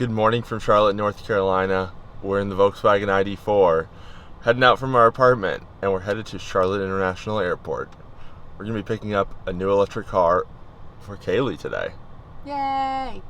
Good morning from Charlotte, North Carolina. We're in the Volkswagen ID.4, heading out from our apartment, and we're headed to Charlotte International Airport. We're going to be picking up a new electric car for Kaylee today. Yay!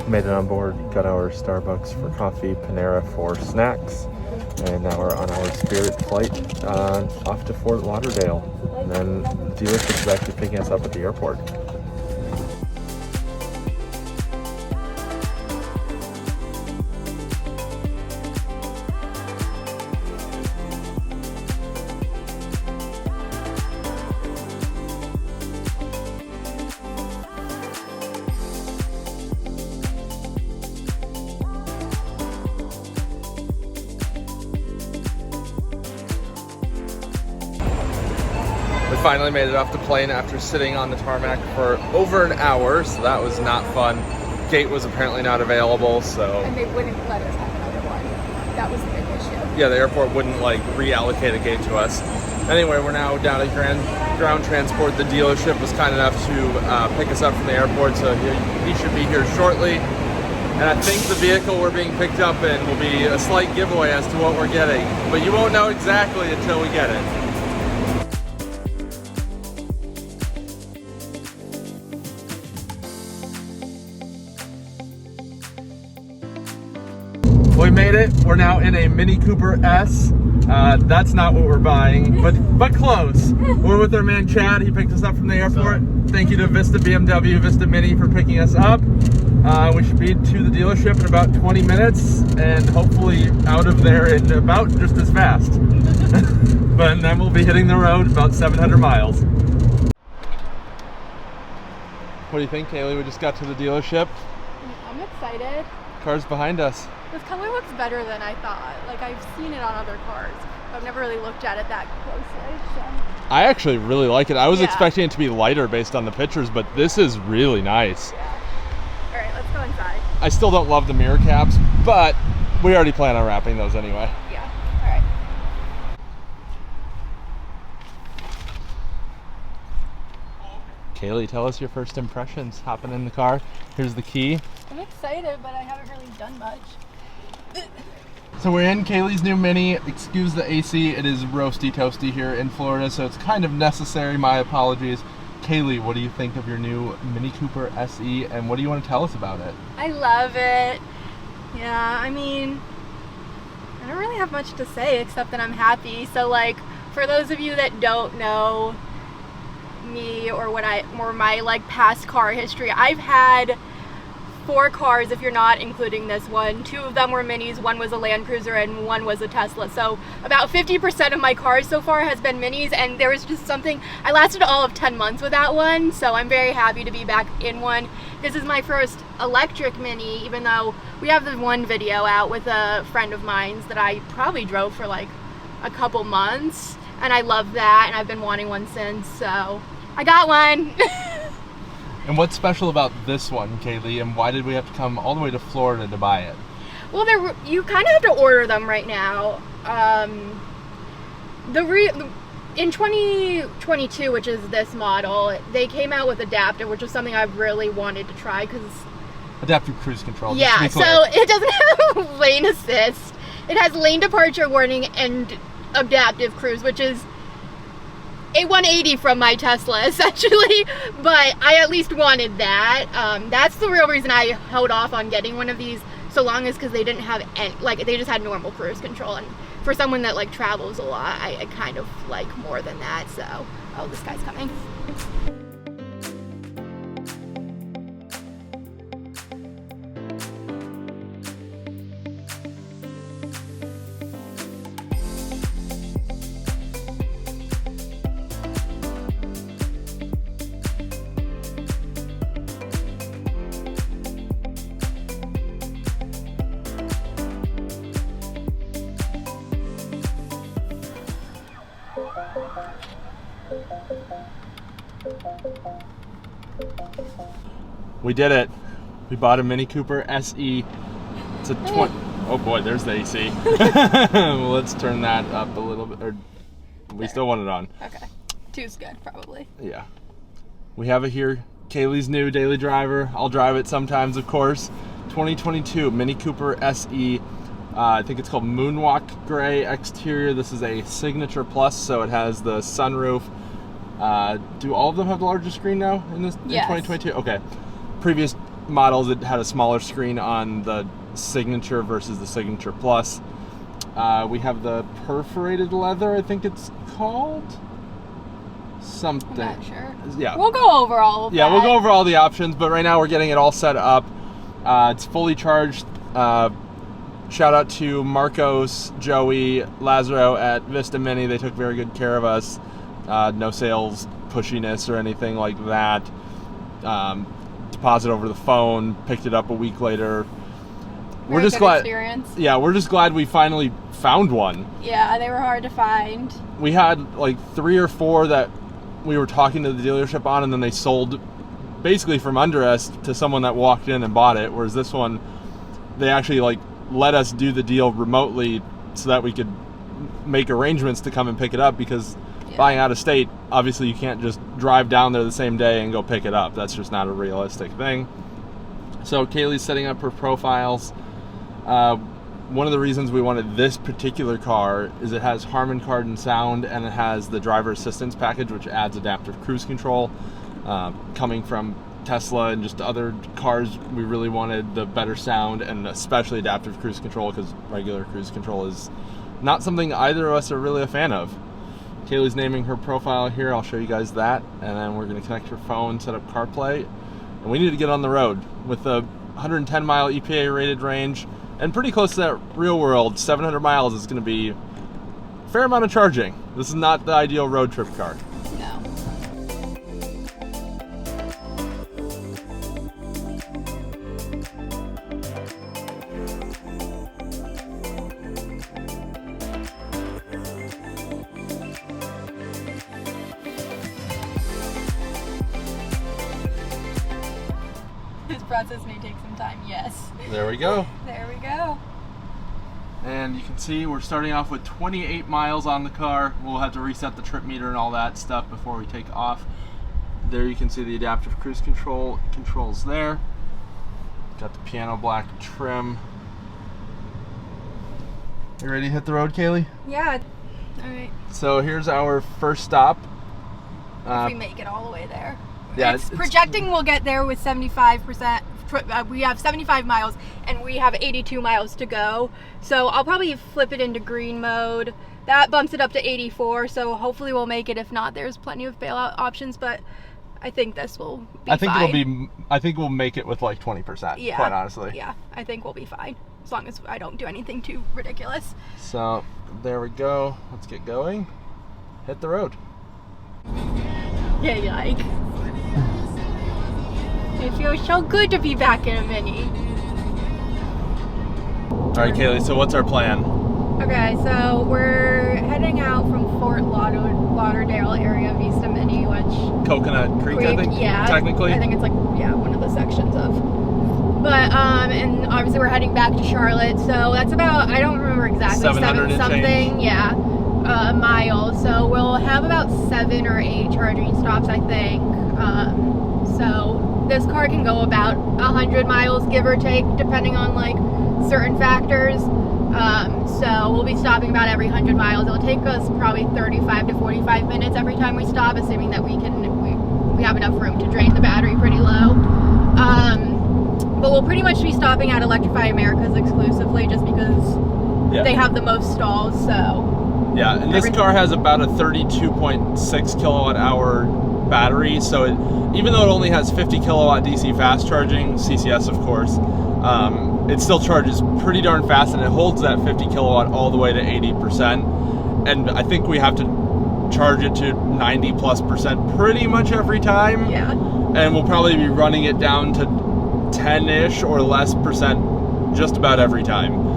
Made it on board, got our Starbucks for coffee, Panera for snacks, and now we're on our Spirit flight off to Fort Lauderdale. And then the dealership is actually picking us up at the airport. We finally made it off the plane after sitting on the tarmac for over an hour, so that was not fun. Gate was apparently not available, so... And they wouldn't let us have another one. That was the big issue. Yeah, the airport wouldn't like reallocate a gate to us. Anyway, we're now down at ground transport. The dealership was kind enough to pick us up from the airport, so he should be here shortly. And I think the vehicle we're being picked up in will be a slight giveaway as to what we're getting. But you won't know exactly until we get it. We made it. We're now in a Mini Cooper S. That's not what we're buying, but close. We're with our man Chad. He picked us up from the airport. Thank you to Vista BMW, Vista Mini for picking us up. We should be to the dealership in about 20 minutes and hopefully out of there in about just as fast. But then we'll be hitting the road about 700 miles. What do you think, Kaylee? We just got to the dealership. I'm excited. Car's behind us. This color looks better than I thought. Like, I've seen it on other cars, but I've never really looked at it that closely. So. I actually really like it. I was expecting it to be lighter based on the pictures, but this is really nice. Yeah. All right, let's go inside. I still don't love the mirror caps, but we already plan on wrapping those anyway. Yeah, all right. Kaylee, tell us your first impressions hopping in the car. Here's the key. I'm excited, but I haven't really done much. So we're in Kaylee's new Mini. Excuse the AC, it is roasty toasty here in Florida, so it's kind of necessary. My apologies. Kaylee, what do you think of your new Mini Cooper SE, and what do you want to tell us about it? I love it. Yeah, I mean, I don't really have much to say except that I'm happy. So, like, for those of you that don't know me or my like past car history, I've had 4 cars, if you're not including this one. 2 of them were Minis, 1 was a Land Cruiser, and 1 was a Tesla. So about 50% of my cars so far has been Minis, and there was just something, I lasted all of 10 months without one, so I'm very happy to be back in one. This is my first electric Mini, even though we have the one video out with a friend of mine's that I probably drove for like a couple months, and I love that, and I've been wanting one since, so I got one. And what's special about this one, Kaylee, and why did we have to come all the way to Florida to buy it? Well, you kind of have to order them right now. In 2022, which is this model, they came out with adaptive, which is something I've really wanted to try because adaptive cruise control. Yeah, so it doesn't have lane assist. It has lane departure warning and adaptive cruise, which is a 180 from my Tesla, essentially, but I at least wanted that. That's the real reason I held off on getting one of these so long, is because they didn't have any, like, they just had normal cruise control, and for someone that like travels a lot, I kind of like more than that. So, oh, this guy's coming. We did it. We bought a Mini Cooper SE. It's a 20. Oh boy, there's the AC. Well, let's turn that up a little bit. Or we still want it on. Okay. 2's good, probably. Yeah. We have it here. Kalie's new daily driver. I'll drive it sometimes, of course. 2022 Mini Cooper SE. I think it's called Moonwalk Gray exterior. This is a Signature Plus, so it has the sunroof. Do all of them have the larger screen now in this in 2022? Okay. Previous models, it had a smaller screen on the Signature versus the Signature Plus. We have the perforated leather, I think it's called. Something. I'm not sure. Yeah. We'll go over all of that. Yeah, we'll go over all the options, but right now we're getting it all set up. It's fully charged. Shout out to Marcos, Joey, Lazaro at Vista Mini. They took very good care of us. No sales pushiness or anything like that. Deposit over the phone, picked it up a week later. We're just glad. Experience. Yeah, we're just glad we finally found one. Yeah, they were hard to find. We had like 3 or 4 that we were talking to the dealership on, and then they sold basically from under us to someone that walked in and bought it. Whereas this one, they actually like let us do the deal remotely so that we could make arrangements to come and pick it up, because buying out of state, obviously you can't just drive down there the same day and go pick it up. That's just not a realistic thing. So Kalie's setting up her profiles. One of the reasons we wanted this particular car is it has Harman Kardon sound, and it has the driver assistance package, which adds adaptive cruise control. Coming from Tesla and just other cars, we really wanted the better sound and especially adaptive cruise control, because regular cruise control is not something either of us are really a fan of. Kalie's naming her profile here. I'll show you guys that, and then we're going to connect her phone, set up CarPlay, and we need to get on the road. With the 110 mile EPA rated range and pretty close to that real world, 700 miles is going to be a fair amount of charging. This is not the ideal road trip car. No. This process may take some time, yes. There we go. There we go. And you can see we're starting off with 28 miles on the car. We'll have to reset the trip meter and all that stuff before we take off. There you can see the adaptive cruise controls there. Got the piano black trim. You ready to hit the road, Kalie? Yeah. All right. So here's our first stop. If we make it all the way there. Yeah, it's projecting we'll get there with 75%. We have 75 miles and we have 82 miles to go. So I'll probably flip it into green mode. That bumps it up to 84. So hopefully we'll make it. If not, there's plenty of bailout options. But I think this will be fine. I think we'll make it with like 20%. Yeah. Quite honestly. Yeah, I think we'll be fine as long as I don't do anything too ridiculous. So there we go. Let's get going. Hit the road. Yeah, like. It feels so good to be back in a Mini. All right, Kalie, so what's our plan? Okay, so we're heading out from Fort Lauderdale area, Vista Mini, which... Coconut Creek, I think, yeah, technically? I think it's like, yeah, one of the sections of... But, and obviously we're heading back to Charlotte, so that's about, I don't remember exactly, 700 and something, change. Yeah, miles. So we'll have about 7 or 8 charging stops, I think. So this car can go about 100 miles, give or take, depending on like certain factors. So So we'll be stopping about every 100 miles. It'll take us probably 35 to 45 minutes every time we stop, assuming that we have enough room to drain the battery pretty low. But we'll pretty much be stopping at Electrify America's exclusively just because they have the most stalls, so. Yeah, and this car has about a 32.6 kilowatt hour battery, so even though it only has 50 kilowatt DC fast charging, CCS of course, it still charges pretty darn fast, and it holds that 50 kilowatt all the way to 80%. And I think we have to charge it to 90+% pretty much every time. Yeah. And we'll probably be running it down to 10-ish or less percent just about every time.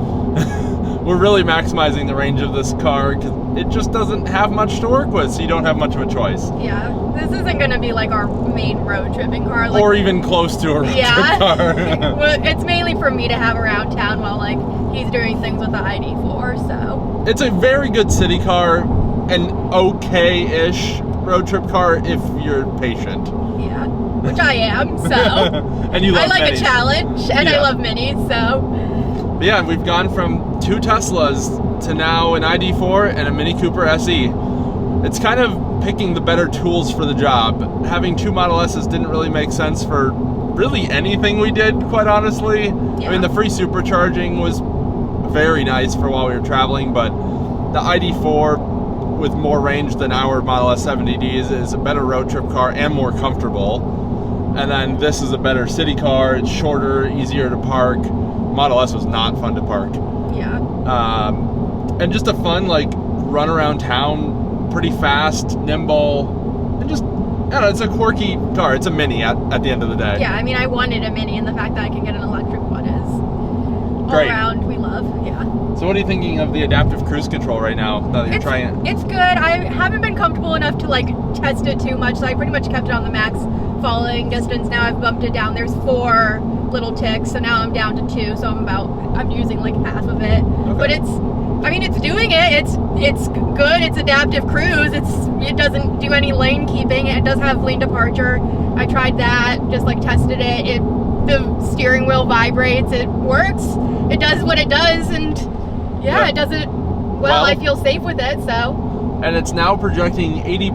We're really maximizing the range of this car because it just doesn't have much to work with, so you don't have much of a choice. Yeah, this isn't going to be like our main road tripping car. Like, or even close to a road trip car. Well, it's mainly for me to have around town while like he's doing things with the ID.4, so. It's a very good city car, an okay-ish road trip car if you're patient. Yeah, which I am, so. And you love I like minis. A challenge, and I love minis, so. But yeah, we've gone from 2 Teslas to now an ID.4 and a Mini Cooper SE. It's kind of picking the better tools for the job. Having 2 Model S's didn't really make sense for really anything we did, quite honestly. Yeah. I mean, the free supercharging was very nice for while we were traveling, but the ID.4 with more range than our Model S 70Ds is a better road trip car and more comfortable. And then this is a better city car. It's shorter, easier to park. Model S was not fun to park. Yeah. And just a fun, like, run around town, pretty fast, nimble, and just, I don't know, it's a quirky car. It's a Mini at the end of the day. Yeah, I mean, I wanted a Mini, and the fact that I can get an electric one is all Great. around we love, yeah. So what are you thinking of the adaptive cruise control right now that you're trying it? It's good. I haven't been comfortable enough to, like, test it too much, so I pretty much kept it on the max following distance. Now I've bumped it down. There's 4 little ticks, so now I'm down to 2, so I'm using like half of it. Okay. But it's doing it. It's good. It's adaptive cruise. It doesn't do any lane keeping. It does have lane departure. I tried that, just like tested it. The steering wheel vibrates. It works. It does what it does, and yeah. It does it well. I feel safe with it, so. And it's now projecting 80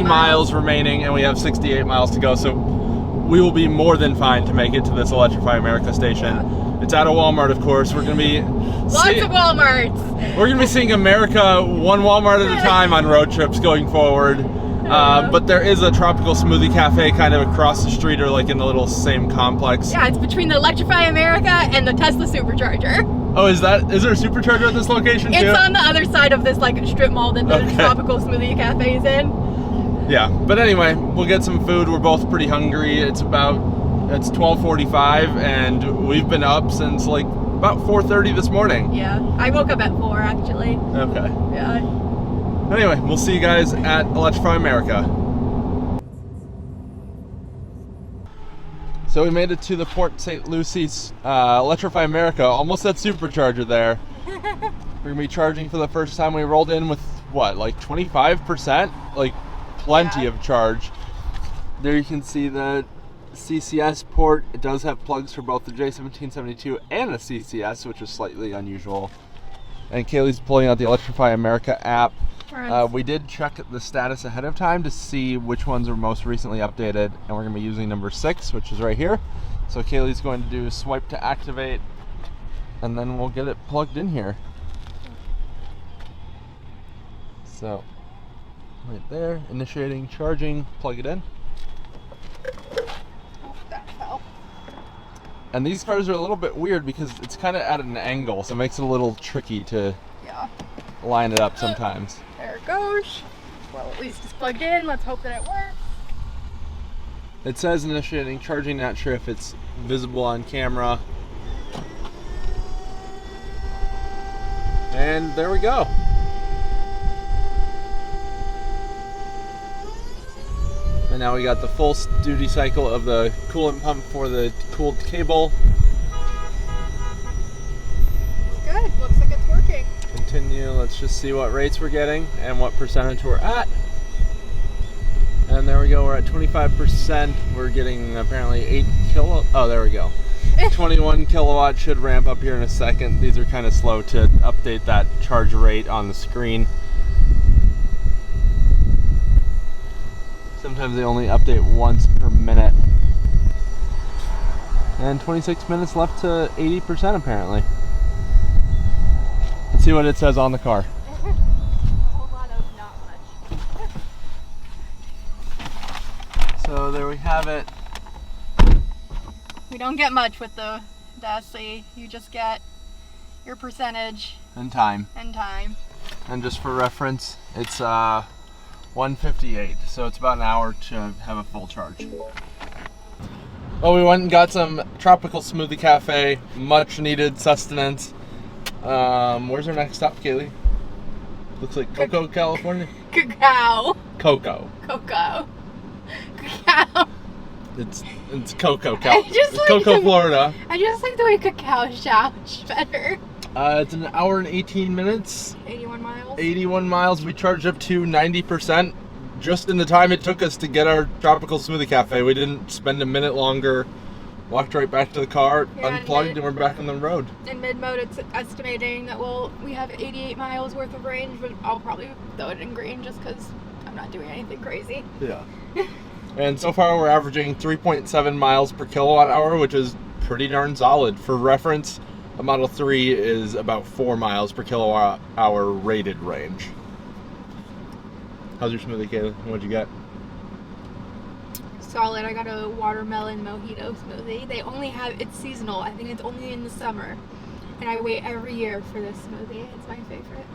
miles remaining, and we have 68 miles to go, so we will be more than fine to make it to this Electrify America station. Yeah. It's at a Walmart, of course. We're going to be... Lots of Walmarts! We're going to be seeing America one Walmart at a time on road trips going forward. But there is a tropical smoothie cafe kind of across the street, or like in the little same complex. Yeah, it's between the Electrify America and the Tesla supercharger. Oh, is there a supercharger at this location too? It's on the other side of this like strip mall that the tropical smoothie cafe is in. Yeah, but anyway, we'll get some food. We're both pretty hungry. It's 12:45, and we've been up since like about 4:30 this morning. Yeah, I woke up at 4 actually. Okay. Yeah. Anyway, we'll see you guys at Electrify America. So we made it to the Port St. Lucie Electrify America, almost at supercharger there. We're gonna be charging for the first time. We rolled in with what, like 25%? Like plenty of charge. There you can see the CCS port. It does have plugs for both the J1772 and a CCS, which is slightly unusual. And Kaylee's pulling out the Electrify America app. We did check the status ahead of time to see which ones are most recently updated, and we're going to be using number 6, which is right here. So Kaylee's going to do swipe to activate, and then we'll get it plugged in here. So right there, initiating charging, plug it in. That fell. And these cars are a little bit weird because it's kind of at an angle, so it makes it a little tricky to line it up sometimes. There it goes. Well, at least it's plugged in. Let's hope that it works. It says initiating charging, not sure if it's visible on camera. And there we go. And now we got the full duty cycle of the coolant pump for the cooled cable. Good, looks like it's working. Continue, let's just see what rates we're getting and what percentage we're at. And there we go, we're at 25%. We're getting apparently 8 kilo, oh there we go. 21 kilowatt should ramp up here in a second. These are kind of slow to update that charge rate on the screen. Sometimes they only update once per minute. And 26 minutes left to 80% apparently. Let's see what it says on the car. A whole lot of not much. So there we have it. We don't get much with the SE. You just get your percentage And time. and time. And just for reference, it's 1:58, so it's about an hour to have a full charge. Oh, we went and got some tropical smoothie cafe, much needed sustenance. Where's our next stop, Kaylee? Looks like Cocoa, California. Cacao. Cocoa. Cocoa. Cacao. It's Cocoa, just like Cocoa, the- Florida. I just like the way cacao sounds better. It's an hour and 18 minutes. 81 miles. 81 miles. We charged up to 90% just in the time it took us to get our tropical smoothie cafe. We didn't spend a minute longer. Walked right back to the car, Yeah, unplugged, and we're back on the road. In mid-mode, it's estimating that we have 88 miles worth of range, but I'll probably throw it in green just because I'm not doing anything crazy. Yeah. And so far we're averaging 3.7 miles per kilowatt hour, which is pretty darn solid. For reference, a Model 3 is about 4 miles per kilowatt hour rated range. How's your smoothie, Kayla? What'd you get? Solid. I got a watermelon mojito smoothie. They only have, it's seasonal. I think it's only in the summer. And I wait every year for this smoothie. It's my favorite.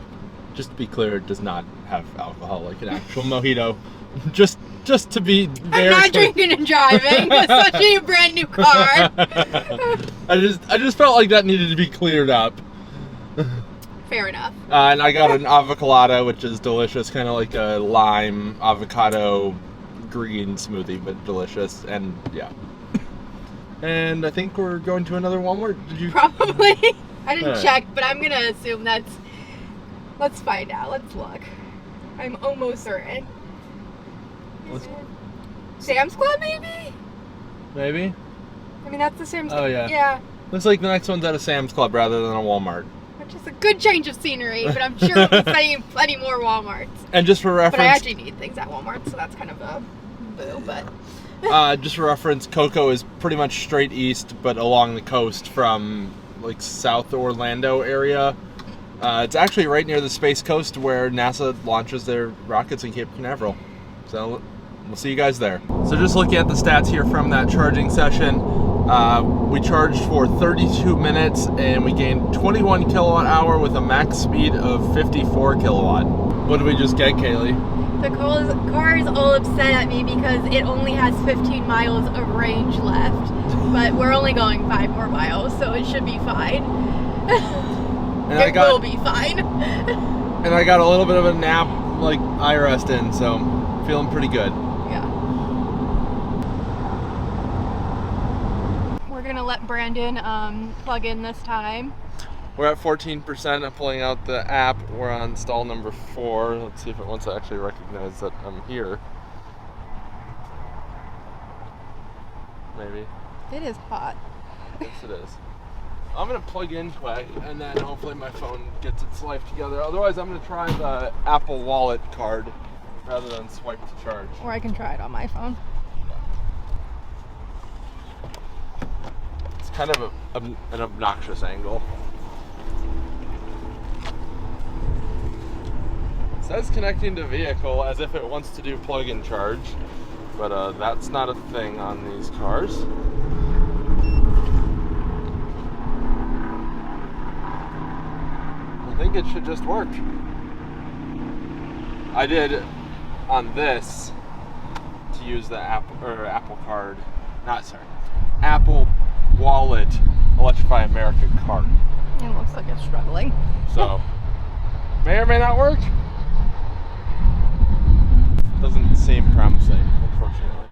Just to be clear, it does not have alcohol like an actual mojito. Just to be very I'm not clear. drinking and driving, especially a brand new car. I just felt like that needed to be cleared up. Fair enough. And I got an avocado, which is delicious, kind of like a lime avocado green smoothie, but delicious. And yeah. And I think we're going to another Walmart. Did you? Probably. I didn't Alright. check, but I'm gonna assume that's. Let's find out. Let's look. I'm almost certain. Is Let's- it Sam's Club, maybe? Maybe. I mean, that's the Sam's Oh, Club. yeah. Yeah. Looks like the next one's at a Sam's Club rather than a Walmart. Which is a good change of scenery, but I'm sure we'll be seeing plenty more Walmarts. And just for reference, But I actually need things at Walmart, so that's kind of a boo, but. just for reference, Cocoa is pretty much straight east, but along the coast from like South Orlando area. It's actually right near the Space Coast where NASA launches their rockets in Cape Canaveral. So we'll see you guys there. So just looking at the stats here from that charging session, we charged for 32 minutes and we gained 21 kilowatt hour with a max speed of 54 kilowatt. What did we just get, Kaylee? The car is all upset at me because it only has 15 miles of range left. But we're only going 5 more miles, so it should be fine. And It will be fine. And I got a little bit of a nap, like eye rest in, so I'm feeling pretty good. Yeah. We're gonna let Brandon plug in this time. We're at 14%. I'm pulling out the app. We're on stall number 4. Let's see if it wants to actually recognize that I'm here. Maybe. It is hot. Yes, it is. I'm gonna plug in quick, and then hopefully my phone gets its life together. Otherwise, I'm gonna try the Apple Wallet card rather than swipe to charge. Or I can try it on my phone. It's kind of an obnoxious angle. It says connecting to vehicle as if it wants to do plug-in charge, but that's not a thing on these cars. I think it should just work. I did on this to use the Apple card, Apple Wallet Electrify America card. It looks like it's struggling. So, may or may not work. Doesn't seem promising, unfortunately.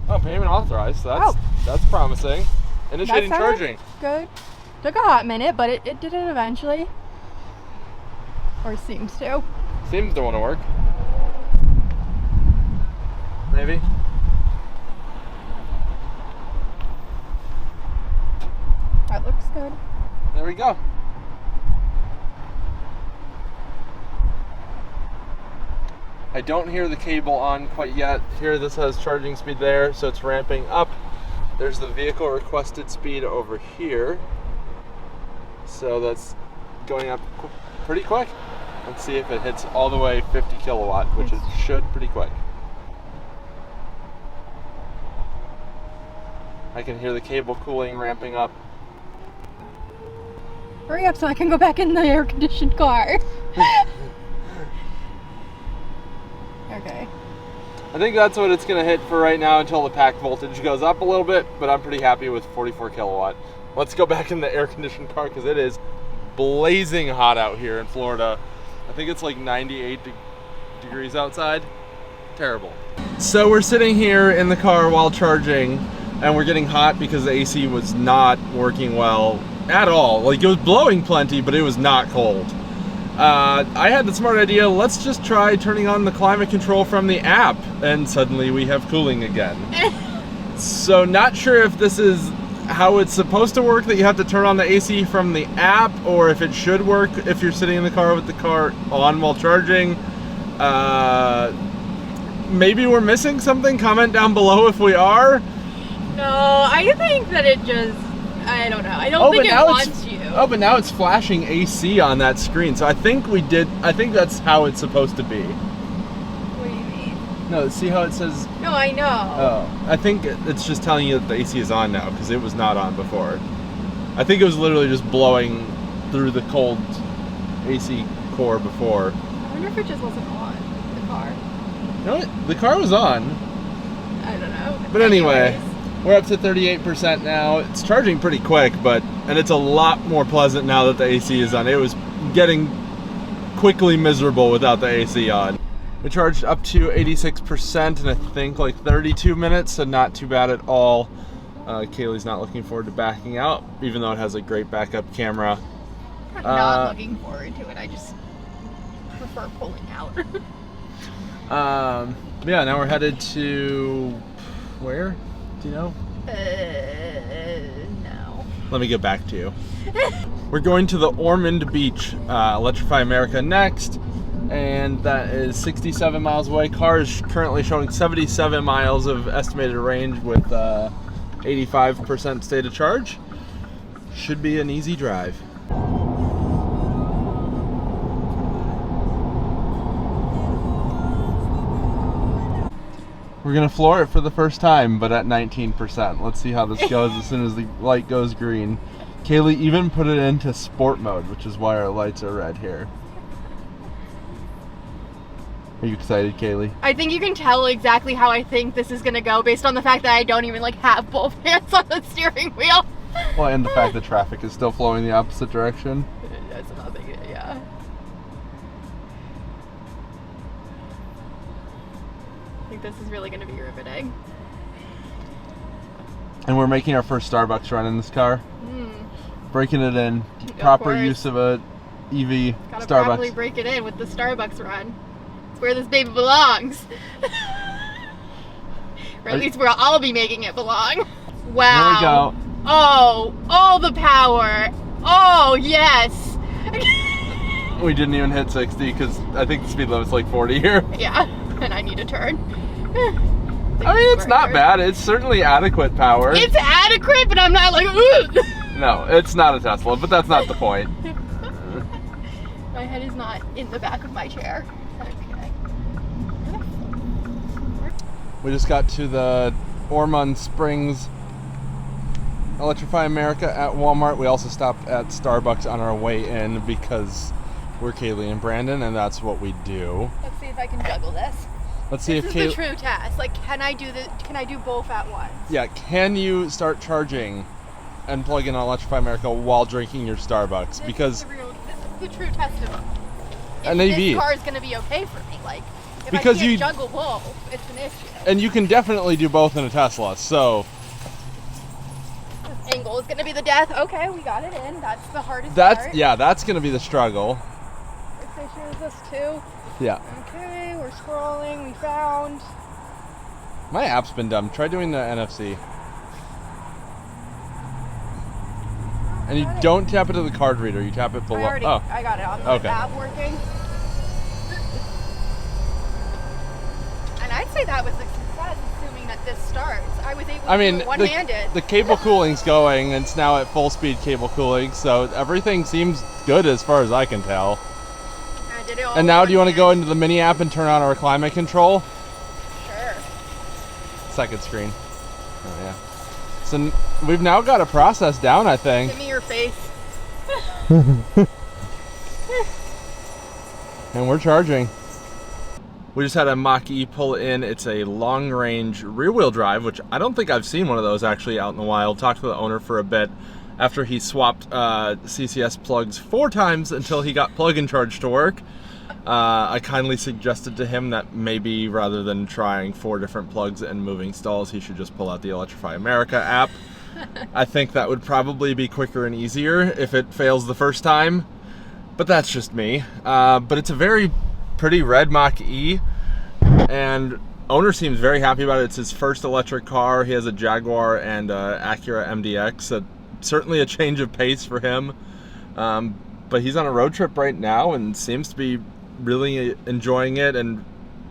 Oh, payment authorized. So that's promising. Initiating charging. Good. Took a hot minute, but it did it eventually. Or seems to. Seems to want to work. Maybe. good. There we go. I don't hear the cable on quite yet. Here, this has charging speed there, so it's ramping up. There's the vehicle requested speed over here. So that's going up pretty quick. Let's see if it hits all the way 50 kilowatt, which it should pretty quick. I can hear the cable cooling ramping up. Hurry up so I can go back in the air-conditioned car. Okay. I think that's what it's going to hit for right now until the pack voltage goes up a little bit, but I'm pretty happy with 44 kilowatt. Let's go back in the air-conditioned car because it is blazing hot out here in Florida. I think it's like 98 degrees outside. Terrible. So we're sitting here in the car while charging, and we're getting hot because the AC was not working well at all. Like, it was blowing plenty, but it was not cold. I had the smart idea, let's just try turning on the climate control from the app, and suddenly we have cooling again. So not sure if this is how it's supposed to work, that you have to turn on the AC from the app, or if it should work if you're sitting in the car with the car on while charging. Maybe we're missing something. Comment down below if we are. No, I think that it just, I don't know. I don't think it wants you. Oh, but now it's flashing AC on that screen. So I think that's how it's supposed to be. What do you mean? No, see how it says? No, I know. Oh, I think it's just telling you that the AC is on now because it was not on before. I think it was literally just blowing through the cold AC core before. I wonder if it just wasn't on the car. No, the car was on. I don't know. But anyway, we're up to 38% now. It's charging pretty quick, and it's a lot more pleasant now that the AC is on. It was getting quickly miserable without the AC on. We charged up to 86% in I think like 32 minutes, so not too bad at all. Kaylee's not looking forward to backing out, even though it has a great backup camera. I'm not looking forward to it. I just prefer pulling out. Yeah, now we're headed to where? Do you know? No. Let me get back to you. We're going to the Ormond Beach, Electrify America next, and that is 67 miles away. Car is currently showing 77 miles of estimated range with 85% state of charge. Should be an easy drive. We're gonna floor it for the first time, but at 19%. Let's see how this goes as soon as the light goes green. Kaylee even put it into sport mode, which is why our lights are red here. Are you excited, Kaylee? I think you can tell exactly how I think this is gonna go based on the fact that I don't even have both hands on the steering wheel. Well, and the fact that traffic is still flowing the opposite direction. That's another thing, yeah. I think this is really going to be riveting. And we're making our first Starbucks run in this car. Breaking it in. Proper use of a EV Gotta Starbucks. properly break it in with the Starbucks run. It's where this baby belongs. Or at least where I'll be making it belong. Wow. Here we go. Oh, the power. Oh, yes. We didn't even hit 60 because I think the speed limit's like 40 here. Yeah, and I need a turn. I mean, it's not bad. It's certainly adequate power. It's adequate, but I'm not like, ugh. No, it's not a Tesla, but that's not the point. My head is not in the back of my chair. Okay. We just got to the Ormond Springs Electrify America at Walmart. We also stopped at Starbucks on our way in because we're Kaylee and Brandon, and that's what we do. Let's see if I can juggle this. Let's see this if is the true test. Like, can I do both at once? Yeah, can you start charging and plug in on Electrify America while drinking your Starbucks? Because this is the true test of an if EV. this car is going to be okay for me. Like, if because I can't you juggle both, it's an issue. And you can definitely do both in a Tesla. So this angle is going to be the death. Okay, we got it in. That's the hardest part. Yeah, that's going to be the struggle. Which station is this too? Yeah. Okay, we're scrolling. We found. My app's been dumb. Try doing the NFC. And you don't tap it to the card reader, you tap it below. I got it on the app working. And I'd say that was a success, assuming that this starts. I was able to do it one-handed. The cable cooling's going, and it's now at full speed cable cooling, so everything seems good as far as I can tell. I did it all and now do you want to go into the mini app and turn on our climate control? Sure. Second screen. Oh yeah. So we've now got a process down, I think. Give me your face. And we're charging. We just had a Mach-E pull in. It's a long-range rear-wheel drive, which I don't think I've seen one of those actually out in the wild. Talked to the owner for a bit after he swapped CCS plugs 4 times until he got plug and charge to work. I kindly suggested to him that maybe rather than trying 4 different plugs and moving stalls, he should just pull out the Electrify America app. I think that would probably be quicker and easier if it fails the first time, but that's just me. But it's a very pretty red Mach-E, and owner seems very happy about it. It's his first electric car. He has a Jaguar and Acura MDX, so certainly a change of pace for him. But he's on a road trip right now and seems to be really enjoying it and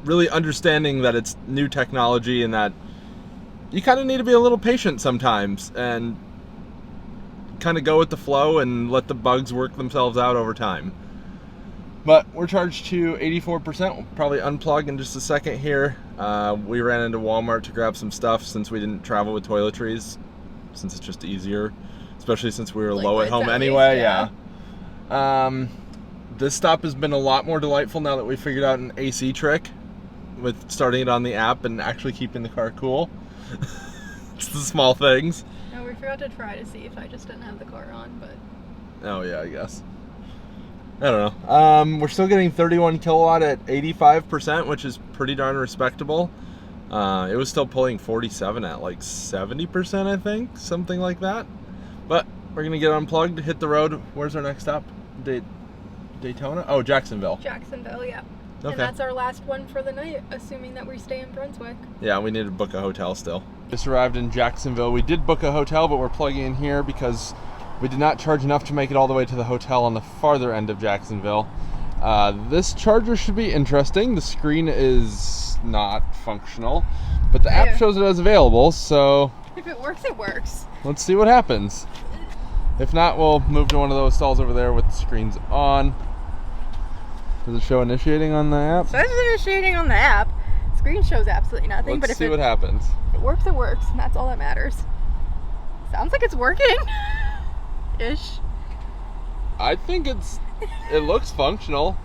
really understanding that it's new technology and that you kind of need to be a little patient sometimes and kind of go with the flow and let the bugs work themselves out over time. But we're charged to 84%. We'll probably unplug in just a second here. We ran into Walmart to grab some stuff since we didn't travel with toiletries, since it's just easier, especially since we were low at home anyway. Yeah. This stop has been a lot more delightful now that we figured out an AC trick with starting it on the app and actually keeping the car cool. It's the small things. No, we forgot to try to see if I just didn't have the car on, but... Oh yeah, I guess. I don't know. We're still getting 31 kilowatt at 85%, which is pretty darn respectable. It was still pulling 47 at like 70%, I think, something like that. But we're gonna get unplugged, hit the road. Where's our next stop? Daytona? Oh, Jacksonville. Jacksonville, yeah. Okay. And that's our last one for the night, assuming that we stay in Brunswick. Yeah, we need to book a hotel still. Just arrived in Jacksonville. We did book a hotel, but we're plugging in here because we did not charge enough to make it all the way to the hotel on the farther end of Jacksonville. This charger should be interesting. The screen is not functional, but the app shows it as available, so... If it works, it works. Let's see what happens. If not, we'll move to one of those stalls over there with the screens on. Does it show initiating on the app? It says initiating on the app. Screen shows absolutely nothing. Let's see what happens. If it works, it works. And that's all that matters. Sounds like it's working. Ish. I think it looks functional.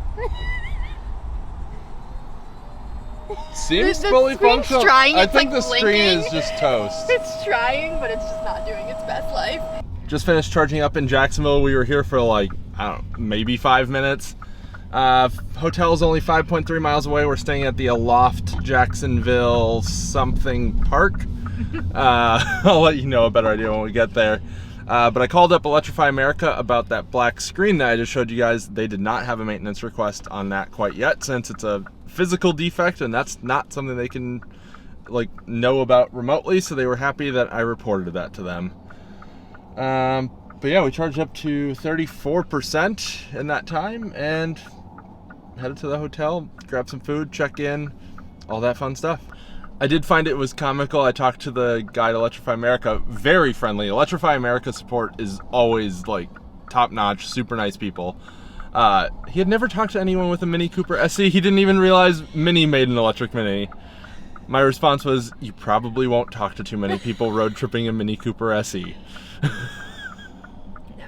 Seems fully functional. Trying, I think like the screen is just toast. It's trying, but it's just not doing its best life. Just finished charging up in Jacksonville. We were here for like, I don't know, maybe 5 minutes. Hotel's only 5.3 miles away. We're staying at the Aloft Jacksonville something park. I'll let you know a better idea when we get there. But I called up Electrify America about that black screen that I just showed you guys. They did not have a maintenance request on that quite yet, since it's a physical defect and that's not something they can like know about remotely, so they were happy that I reported that to them. But yeah, we charged up to 34% in that time and headed to the hotel, grabbed some food, check in, all that fun stuff. I did find it was comical. I talked to the guy at Electrify America, very friendly. Electrify America support is always like top notch, super nice people. He had never talked to anyone with a Mini Cooper SE. He didn't even realize Mini made an electric Mini. My response was, you probably won't talk to too many people road tripping a Mini Cooper SE. No.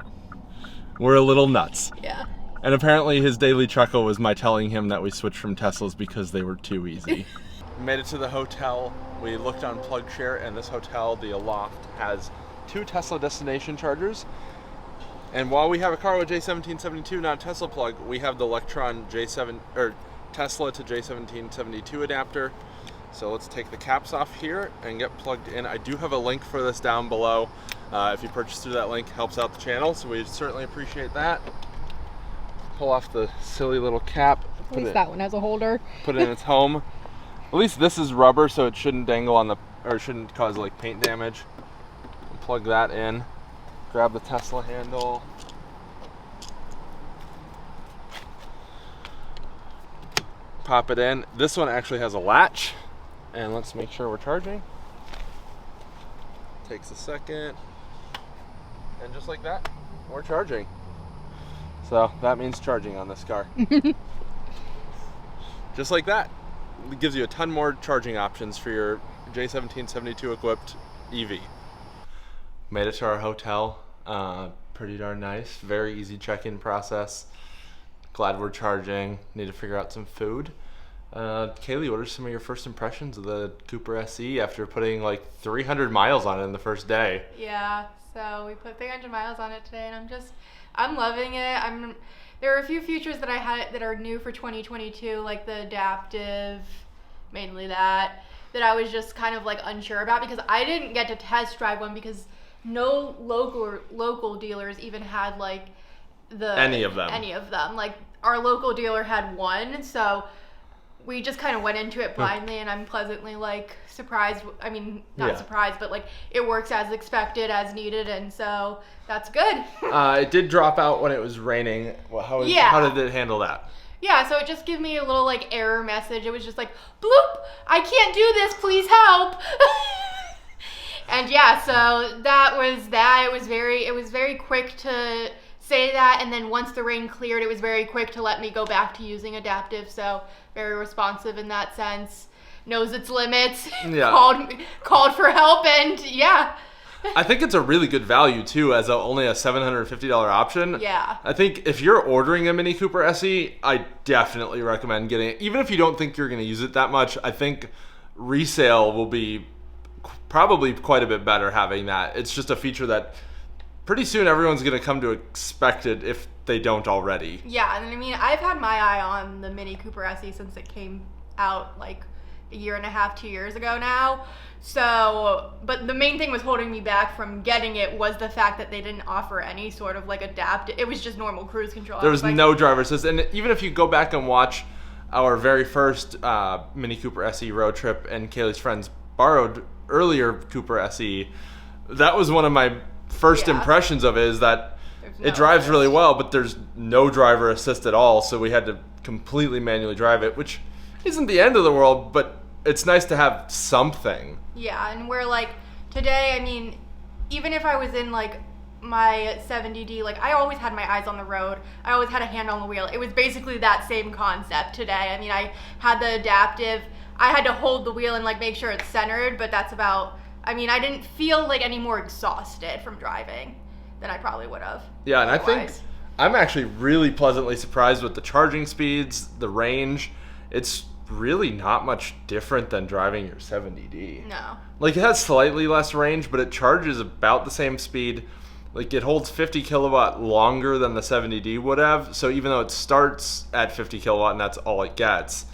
We're a little nuts. Yeah. And apparently his daily chuckle was my telling him that we switched from Teslas because they were too easy. We made it to the hotel. We looked on PlugShare, and this hotel, the Aloft, has 2 Tesla destination chargers. And while we have a car with J1772, not a Tesla plug, we have the Electron J7 or Tesla to J1772 adapter. So let's take the caps off here and get plugged in. I do have a link for this down below. If you purchase through that link, it helps out the channel, so we certainly appreciate that. Pull off the silly little cap. At least that one has a holder. Put it in its home. At least this is rubber, so it shouldn't dangle on the, or shouldn't cause like paint damage. Plug that in. grab the Tesla handle. Pop it in. This one actually has a latch. And let's make sure we're charging. Takes a second. And just like that, we're charging. So that means charging on this car. Just like that. It gives you a ton more charging options for your J1772 equipped EV. Made it to our hotel. Pretty darn nice. Very easy check-in process. Glad we're charging. Need to figure out some food. Kalie, what are some of your first impressions of the Cooper SE after putting like 300 miles on it in the first day? Yeah, so we put 300 miles on it today, and I'm loving it. There are a few features that I had that are new for 2022, like the adaptive, mainly that I was just kind of like unsure about because I didn't get to test drive one because no local dealers even had like any of them. Like our local dealer had one, so we just kind of went into it blindly, and I'm pleasantly like surprised. I mean, not surprised, but like it works as expected, as needed, and so that's good. It did drop out when it was raining. Well, how did it handle that? Yeah, so it just gave me a little like error message. It was just like, bloop, I can't do this, please help. And yeah, so that was that. It was very quick to say that, and then once the rain cleared, it was very quick to let me go back to using adaptive, so very responsive in that sense. Knows its limits. Yeah. called for help, and yeah. I think it's a really good value too, as only a $750 option. Yeah. I think if you're ordering a Mini Cooper SE, I definitely recommend getting it. Even if you don't think you're going to use it that much, I think resale will be probably quite a bit better having that. It's just a feature that pretty soon everyone's going to come to expect it if they don't already. Yeah, and I mean, I've had my eye on the Mini Cooper SE since it came out like a year and a half, 2 years ago now. So, but the main thing was holding me back from getting it was the fact that they didn't offer any sort of like adaptive. It was just normal cruise control. There was no driver assist. And even if you go back and watch our very first Mini Cooper SE road trip and Kalie's friends borrowed earlier Cooper SE, that was one of my first impressions of it, is that it drives really well, but there's no driver assist at all. So we had to completely manually drive it, which isn't the end of the world, but it's nice to have something. Yeah, and we're like, today, I mean, even if I was in like my 70D, like I always had my eyes on the road. I always had a hand on the wheel. It was basically that same concept today. I mean, I had the adaptive. I had to hold the wheel and like make sure it's centered, but that's about, I mean, I didn't feel like any more exhausted from driving than I probably would have. Yeah, and otherwise. I think I'm actually really pleasantly surprised with the charging speeds, the range. It's really not much different than driving your 70D. No. Like it has slightly less range, but it charges about the same speed. Like it holds 50 kilowatt longer than the 70D would have. So even though it starts at 50 kilowatt and that's all it gets,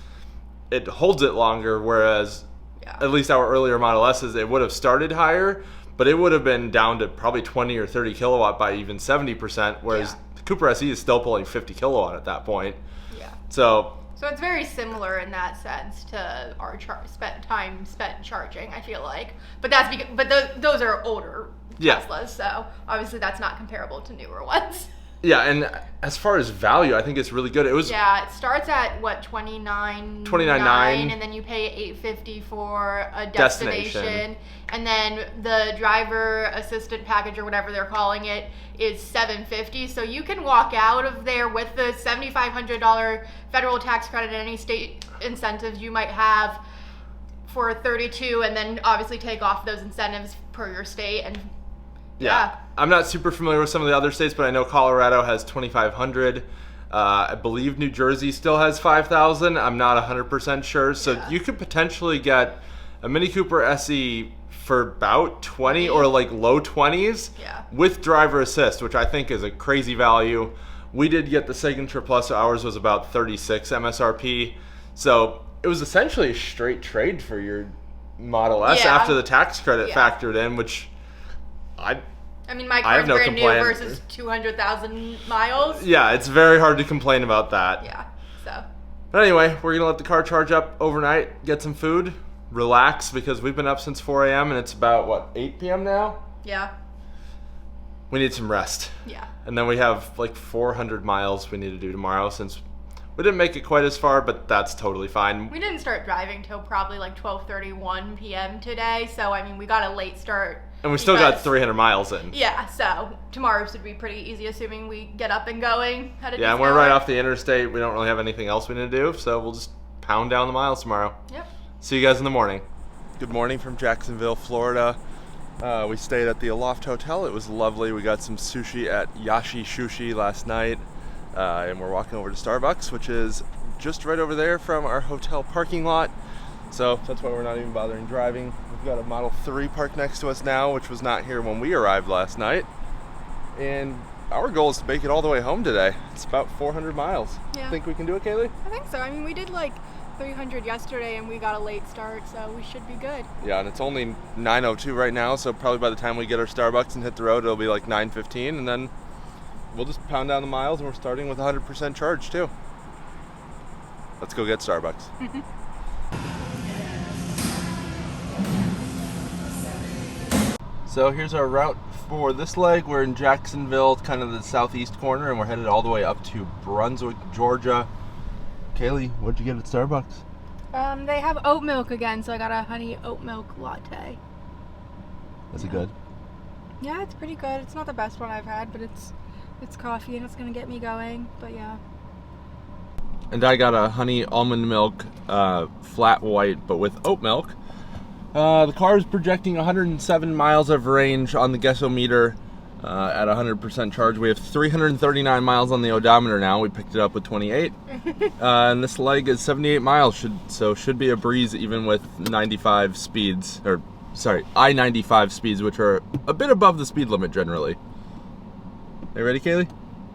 it holds it longer, whereas at least our earlier Model S's, it would have started higher, but it would have been down to probably 20 or 30 kilowatt by even 70%, whereas the Cooper SE is still pulling 50 kilowatt at that point. Yeah. So it's very similar in that sense to our time spent charging, I feel like. But that's because, those are older Teslas, so obviously that's not comparable to newer ones. Yeah, and as far as value, I think it's really good. It starts at what, $29.9, and then you pay $850 for a destination, and then the driver assistant package or whatever they're calling it is $750. So you can walk out of there with the $7,500 federal tax credit and any state incentives you might have for $32, and then obviously take off those incentives per your state. And yeah. I'm not super familiar with some of the other states, but I know Colorado has $2,500. I believe New Jersey still has $5,000. I'm not 100% sure. So you could potentially get a Mini Cooper SE for about 20 or like low 20s with driver assist, which I think is a crazy value. We did get the Signature Plus, so ours was about 36 MSRP. So it was essentially a straight trade for your Model S after the tax credit factored in, which I mean, my car's brand new versus 200,000 miles. Yeah, it's very hard to complain about that. Yeah, so. But anyway, we're going to let the car charge up overnight, get some food, relax, because we've been up since 4 a.m. and it's about, 8 p.m. now? Yeah. we need some rest. Yeah. And then we have like 400 miles we need to do tomorrow, since we didn't make it quite as far, but that's totally fine. We didn't start driving till probably like 12:31 p.m. today, so I mean, we got a late start. And we still got 300 miles in. Yeah, so tomorrow should be pretty easy, assuming we get up and going. Yeah, and we're right off the interstate. We don't really have anything else we need to do, so we'll just pound down the miles tomorrow. Yep. See you guys in the morning. Good morning from Jacksonville, Florida. We stayed at the Aloft Hotel. It was lovely. We got some sushi at Yashi Sushi last night. And we're walking over to Starbucks, which is just right over there from our hotel parking lot. So that's why we're not even bothering driving. We've got a Model 3 parked next to us now, which was not here when we arrived last night. And our goal is to make it all the way home today. It's about 400 miles. Yeah. Think we can do it, Kaylee? I think so. I mean, we did like 300 yesterday and we got a late start, so we should be good. Yeah, and it's only 9:02 right now, so probably by the time we get our Starbucks and hit the road, it'll be like 9:15, and then we'll just pound down the miles, and we're starting with 100% charge too. Let's go get Starbucks. So here's our route for this leg. We're in Jacksonville, kind of the southeast corner, and we're headed all the way up to Brunswick, Georgia. Kaylee, what'd you get at Starbucks? They have oat milk again, so I got a honey oat milk latte. Is it good? Yeah, it's pretty good. It's not the best one I've had, but it's coffee and it's gonna get me going. But yeah. And I got a honey almond milk flat white, but with oat milk. The car is projecting 107 miles of range on the Guessometer at 100% charge. We have 339 miles on the odometer now. We picked it up with 28. And this leg is 78 miles, should be a breeze even with 95 speeds, or sorry, I-95 speeds, which are a bit above the speed limit generally. Are you ready, Kaylee?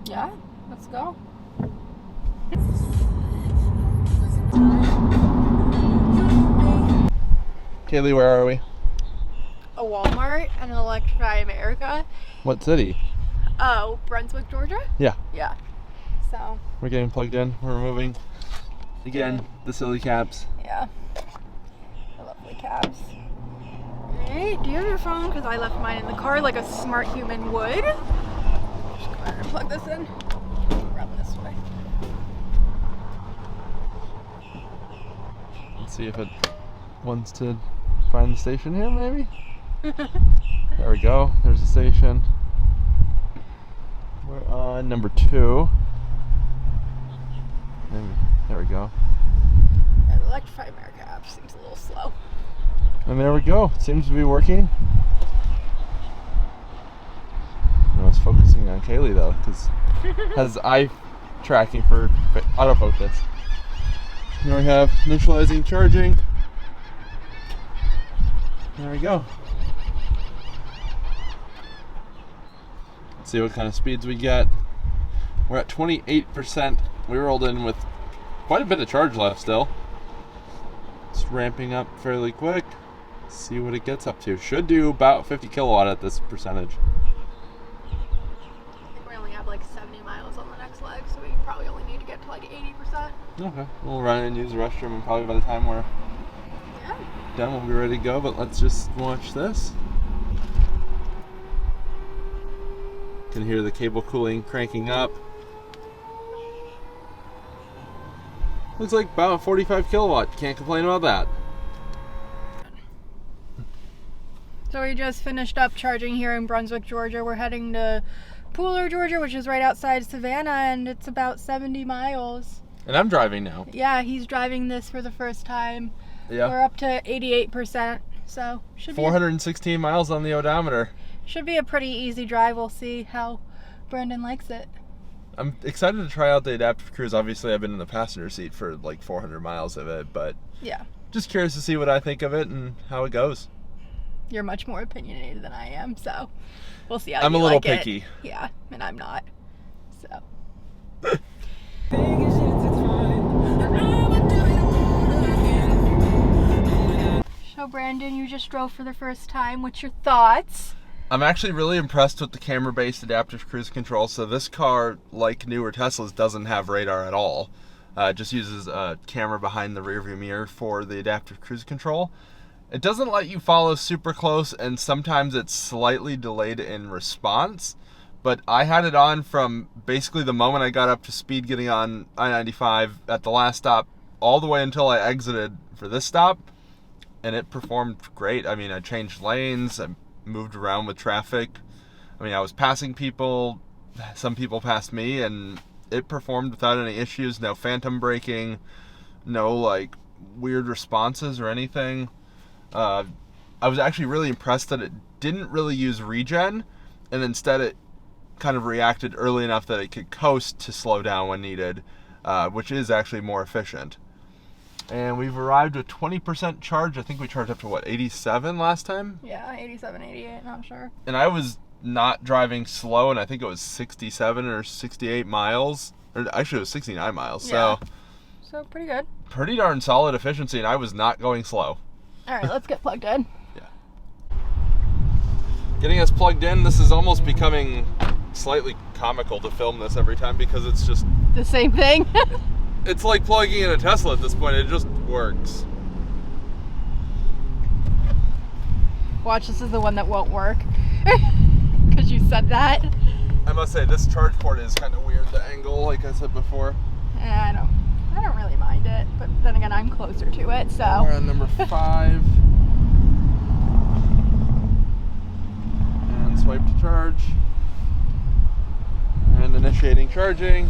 Yeah, let's go. Kaylee, where are we? A Walmart and an Electrify America. What city? Oh, Brunswick, Georgia? Yeah. Yeah. So. We're getting plugged in. We're removing, again, the silly caps. Yeah. The lovely caps. Alright, do you have your phone? Because I left mine in the car like a smart human would. Just go ahead and plug this in. Run this way. Let's see if it wants to find the station here, maybe? There we go. There's the station. We're on number 2. There we go. The Electrify America app seems a little slow. And there we go. It seems to be working. I was focusing on Kaylee though, because has eye tracking for autofocus. Here we have initializing charging. There we go. Let's see what kind of speeds we get. We're at 28%. We rolled in with quite a bit of charge left still. It's ramping up fairly quick. See what it gets up to. Should do about 50 kilowatt at this percentage. I think we only have like 70 miles on the next leg, so we probably only need to get to like 80%. Okay. We'll run and use the restroom, and probably by the time we're done, we'll be ready to go. But let's just watch this. Can hear the cable cooling cranking up. Looks like about 45 kilowatt. Can't complain about that. So we just finished up charging here in Brunswick, Georgia. We're heading to Pooler, Georgia, which is right outside Savannah, and it's about 70 miles. And I'm driving now. Yeah, he's driving this for the first time. Yeah. We're up to 88%, so should be 416 miles on the odometer. should be a pretty easy drive. We'll see how Branden likes it. I'm excited to try out the adaptive cruise. Obviously, I've been in the passenger seat for like 400 miles of it, but yeah, just curious to see what I think of it and how it goes. You're much more opinionated than I am, so we'll see how I'm you a little like it. picky. Yeah, and I'm not. So. So Branden, you just drove for the first time. What's your thoughts? I'm actually really impressed with the camera-based adaptive cruise control. So this car, like newer Teslas, doesn't have radar at all. It just uses a camera behind the rearview mirror for the adaptive cruise control. It doesn't let you follow super close, and sometimes it's slightly delayed in response. but I had it on from basically the moment I got up to speed getting on I-95 at the last stop all the way until I exited for this stop, and it performed great. I mean, I changed lanes, I moved around with traffic. I mean, I was passing people, some people passed me, and it performed without any issues. No phantom braking, no like weird responses or anything. I was actually really impressed that it didn't really use regen, and instead it kind of reacted early enough that it could coast to slow down when needed, which is actually more efficient. And we've arrived with 20% charge. I think we charged up to, what, 87 last time? Yeah, 87, 88, not sure. And I was not driving slow, and I think it was 67 or 68 miles. Or actually, it was 69 miles. Yeah. So pretty good. Pretty darn solid efficiency, and I was not going slow. All right, let's get plugged in. Yeah. Getting us plugged in, this is almost becoming slightly comical to film this every time because it's just... The same thing? It's like plugging in a Tesla at this point. It just works. Watch, this is the one that won't work. Because you said that. I must say, this charge port is kind of weird, the angle, like I said before. I don't really mind it, but then again, I'm closer to it, so. We're on number 5. And swipe to charge. And initiating charging.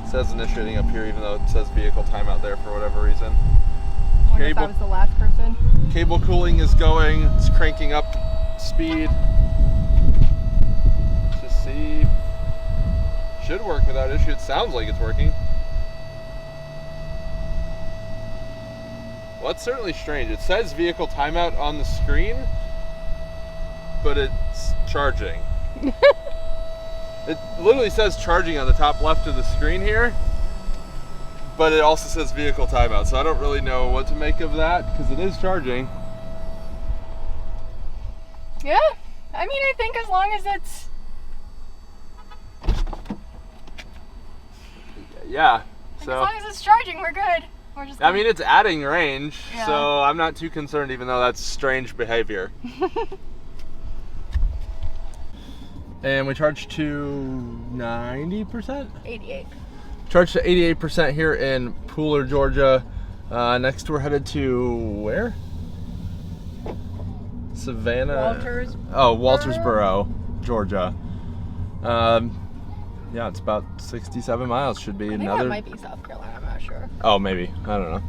It says initiating up here, even though it says vehicle timeout there for whatever reason. I wonder if that was the last person. Cable cooling is going. It's cranking up speed. Let's just see. Should work without issue. It sounds like it's working. Well, that's certainly strange. It says vehicle timeout on the screen, but it's charging. It literally says charging on the top left of the screen here, but it also says vehicle timeout, so I don't really know what to make of that because it is charging. Yeah, I mean, I think as long as it's... Yeah, As so... long as it's charging, we're good. We're just I mean, it's adding range, Yeah. so I'm not too concerned, even though that's strange behavior. And we charged to 90%? 88. Charged to 88% here in Pooler, Georgia. Next we're headed to where? Savannah. Waltersboro, Georgia. Yeah, it's about 67 miles. Should be I think another. that might be South Carolina, I'm not sure. Oh, maybe. I don't know.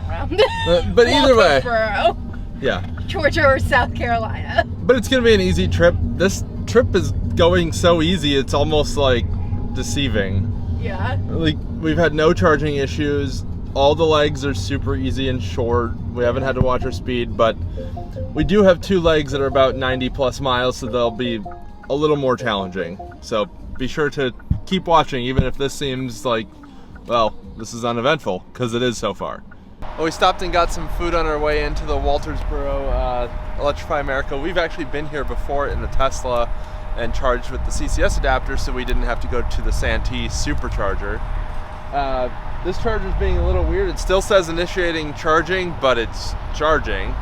I don't know. But either way. Waltersboro, Yeah. Georgia or South Carolina. But it's gonna be an easy trip. This trip is going so easy, it's almost like deceiving. Yeah. Like, we've had no charging issues. All the legs are super easy and short. We haven't had to watch our speed, but we do have 2 legs that are about 90 plus miles, so they'll be a little more challenging. So be sure to keep watching, even if this seems like, well, this is uneventful, because it is so far. Well, we stopped and got some food on our way into the Waltersboro Electrify America. We've actually been here before in the Tesla and charged with the CCS adapter, so we didn't have to go to the Santee supercharger. This charger's being a little weird. It still says initiating charging, but it's charging.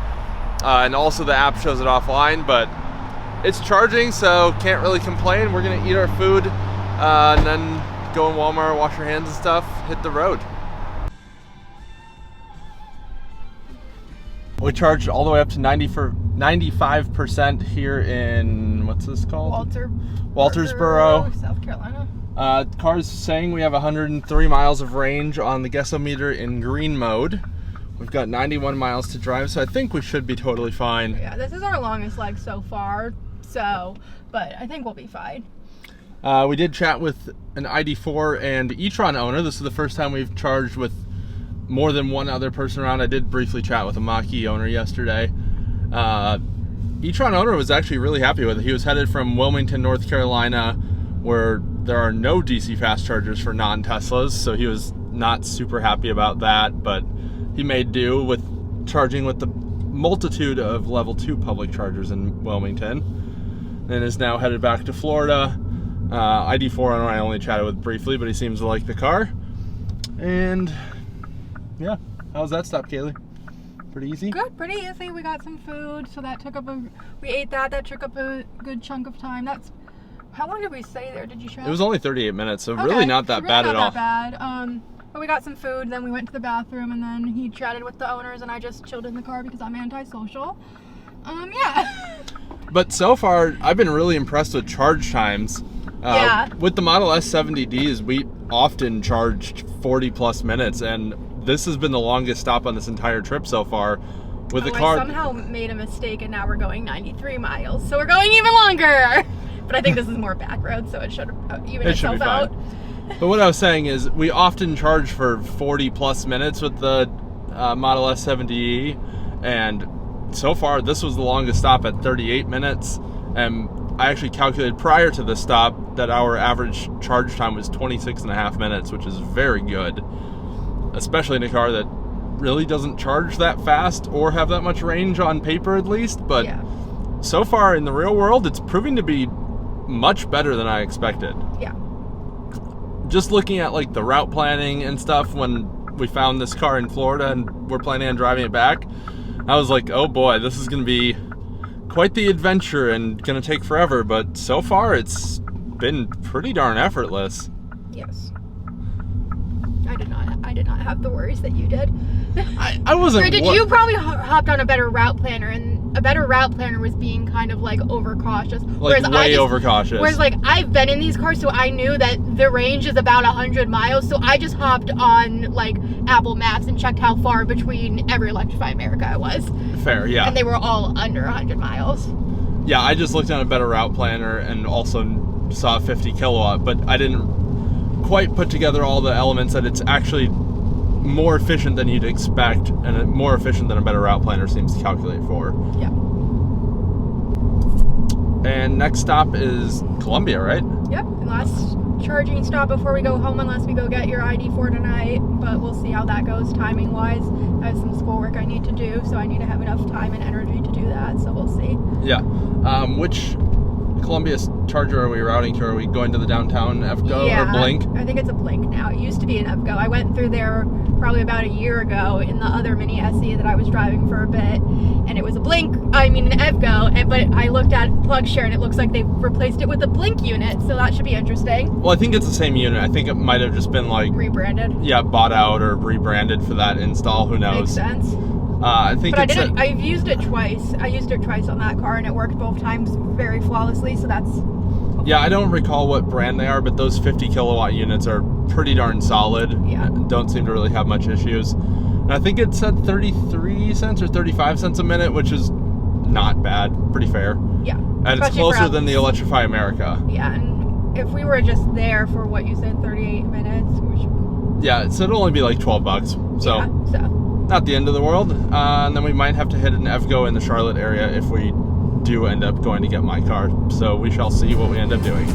And also the app shows it offline, but it's charging, so can't really complain. We're gonna eat our food and then go in Walmart, wash our hands and stuff, hit the road. We charged all the way up to 95% here in, what's this called? Waltersboro, South Carolina. Car's saying we have 103 miles of range on the Guessometer in green mode. We've got 91 miles to drive, so I think we should be totally fine. Yeah, this is our longest leg so far, but I think we'll be fine. We did chat with an ID.4 and e-tron owner. This is the first time we've charged with more than one other person around. I did briefly chat with a Mach-E owner yesterday. E-tron owner was actually really happy with it. He was headed from Wilmington, North Carolina, where there are no DC fast chargers for non-Teslas, so he was not super happy about that, but he made do with charging with the multitude of level 2 public chargers in Wilmington, and is now headed back to Florida. ID.4 owner I only chatted with briefly, but he seems to like the car. And yeah, how's that stop, Kalie? Pretty easy? Good, pretty easy. We got some food, so that took up we ate that. That took up a good chunk of time. How long did we stay there? Did you check? It was only 38 minutes, so okay. really not that really bad not at all. That bad. But we got some food, then we went to the bathroom, and then he chatted with the owners, and I just chilled in the car because I'm antisocial. Yeah. But so far, I've been really impressed with charge times. Yeah. With the Model S 70Ds, we often charged 40 plus minutes, and this has been the longest stop on this entire trip so far. With the car, I somehow made a mistake, and now we're going 93 miles, so we're going even longer. But I think this is more back road, so it should even itself out. But what I was saying is, we often charge for 40 plus minutes with the Model S 70E, and so far this was the longest stop at 38 minutes. And I actually calculated prior to the stop that our average charge time was 26 and a half minutes, which is very good, especially in a car that really doesn't charge that fast or have that much range on paper, at least. But yeah. So far in the real world, it's proving to be much better than I expected. Yeah. Just looking at like the route planning and stuff when we found this car in Florida and we're planning on driving it back, I was like, oh boy, this is going to be quite the adventure and going to take forever. But so far, it's been pretty darn effortless. Yes. I did not have the worries that you did. I wasn't. Or did you probably hopped on a better route planner, and a better route planner was being kind of like overcautious. Like way overcautious. Whereas like I've been in these cars, so I knew that the range is about 100 miles. So I just hopped on like Apple Maps and checked how far between every Electrify America it was. Fair, yeah. And they were all under 100 miles. Yeah, I just looked on a better route planner and also saw 50 kilowatt, but I didn't quite put together all the elements that it's actually more efficient than you'd expect, and more efficient than a better route planner seems to calculate for. Yeah. And next stop is Columbia, right? Yep. Last charging stop before we go home, unless we go get your ID.4 tonight. But we'll see how that goes timing wise. I have some schoolwork I need to do, so I need to have enough time and energy to do that. So we'll see. Yeah. Which Columbia charger are we routing to? Are we going to the downtown EVGO or Blink? I think it's a Blink now. It used to be an EVGO. I went through there probably about a year ago in the other mini SE that I was driving for a bit, and it was an EVGO, but I looked at PlugShare and it looks like they've replaced it with a Blink unit, so that should be interesting. Well, I think it's the same unit. I think it might have just been like rebranded. Yeah, bought out or rebranded for that install. Who knows? Makes sense. I think but I've used it twice. I used it twice on that car, and it worked both times very flawlessly, so that's... Yeah, I don't recall what brand they are, but those 50 kilowatt units are pretty darn solid. Yeah. Don't seem to really have much issues. And I think it said 33 cents or 35 cents a minute, which is not bad. Pretty fair. Yeah. And it's closer than the Electrify America. Yeah, and if we were just there for what you said, 38 minutes, we should... Yeah, so it'll only be like $12. So, yeah, so not the end of the world. And then we might have to hit an EVGO in the Charlotte area if we do end up going to get my car. So we shall see what we end up doing.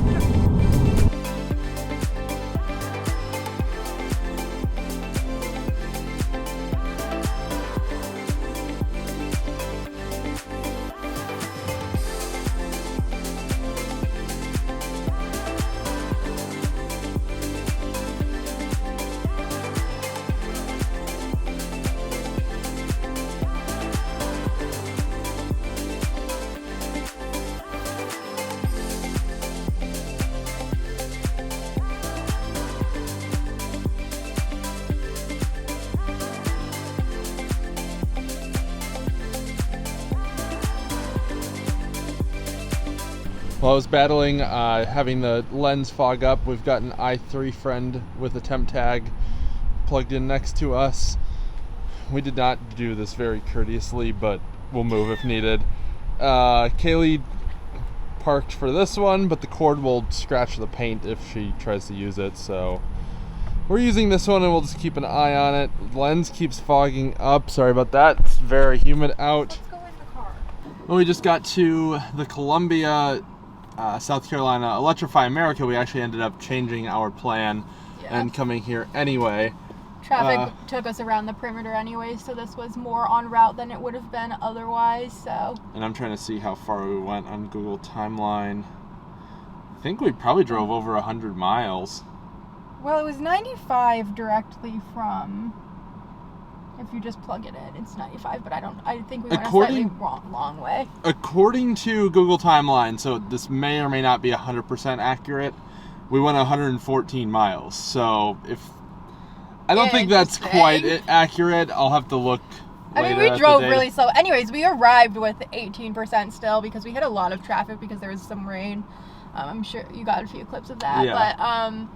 While I was battling having the lens fog up, we've got an i3 friend with a temp tag plugged in next to us. We did not do this very courteously, but we'll move if needed. Kalie parked for this one, but the cord will scratch the paint if she tries to use it, so we're using this one and we'll just keep an eye on it. Lens keeps fogging up. Sorry about that. It's very humid out. let's go in the car. When we just got to the Columbia, South Carolina Electrify America, we actually ended up changing our plan and coming here anyway. Traffic took us around the perimeter anyway, so this was more en route than it would have been otherwise, so. And I'm trying to see how far we went on Google Timeline. I think we probably drove over 100 miles. Well, it was 95 directly from If you just plug it in, it's 95, but I think we went a slightly long way. According to Google Timeline, so this may or may not be 100% accurate, we went 114 miles. So I don't think that's quite accurate. I'll have to look later. I mean, we drove really slow. Anyways, we arrived with 18% still because we had a lot of traffic because there was some rain. I'm sure you got a few clips of that. Yeah. But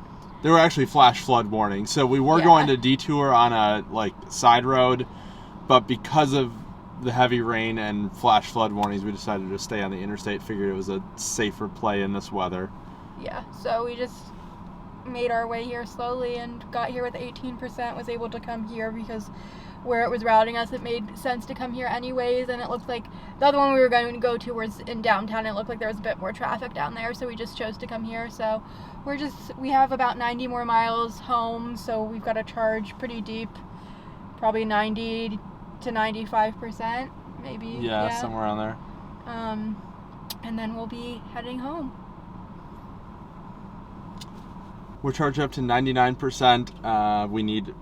there were actually flash flood warnings. So we were going to detour on a side road, but because of the heavy rain and flash flood warnings, we decided to stay on the interstate. Figured it was a safer play in this weather. Yeah, so we just made our way here slowly and got here with 18%, was able to come here because where it was routing us, it made sense to come here anyways, and it looked like the other one we were going to go to was in downtown, and it looked like there was a bit more traffic down there, so we just chose to come here. So we have about 90 more miles home, so we've got to charge pretty deep, probably 90 to 95%, maybe. Yeah, somewhere around there. And then we'll be heading home. We're charged up to 99%. We need